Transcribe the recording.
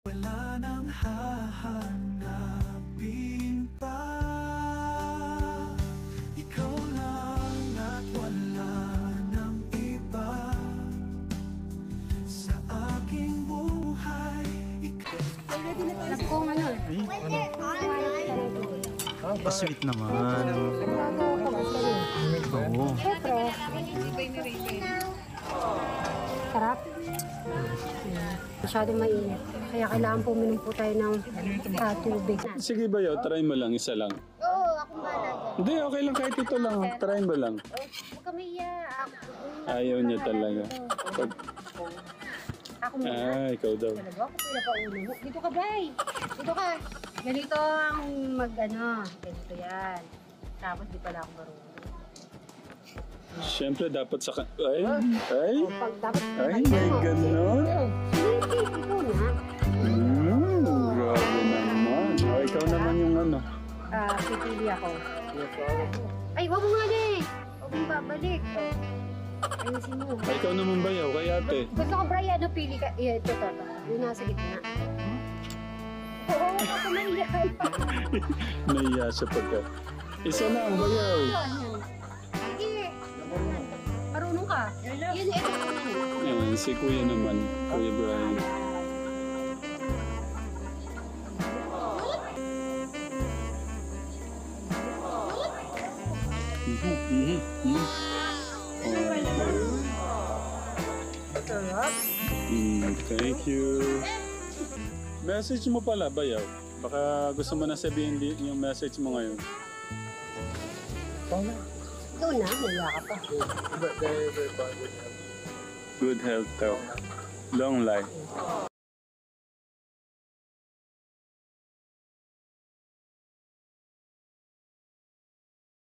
Wala nang hahanapin pa. Ikaw lang at wala nang iba sa aking buhay. Kung ano, Sweet naman. Oo. syempre, sarap. Masyadong mainit. Kaya kailangan po minum po tayo ng tubig. Sige Bayaw, try mo lang, isa lang. Oo, akong bahala dyan. Hindi, okay lang kahit ito lang. Try mo lang. Huwag kami iyak. Ayaw niya talaga. Pag... Ako muna. ikaw daw. Talaga ako pila pa ulo. Dito ka, Bray. Dito ka. Ganito ang ganito yan. Tapos di pala ako marunong. Siyempre, dapat sa... Ay! Ay! Pag dapat Ay, may ganon. Sige, muna. Grabe naman. Ikaw naman yung ano. Pipili ako. Ay, wag mo nga eh. Huwag mong babalik. Ayusin mo. Ikaw naman Bayaw, kay ate. Gusto ko, Brian, pili ka. Ito. Yung nasa gitna. Oo, ako mahiyan. Naiya siya pagka. Isa lang, Bayaw. Sige. Marunong ka. Yun, ito ko na. Ayan, si Kuya naman. Kuya Brian. Sarap. Thank you. Message mo pala, Bayaw. Baka gusto mo na sabihin yung message mo ngayon. Doon na, naiya ka pa. Good health daw. Long life.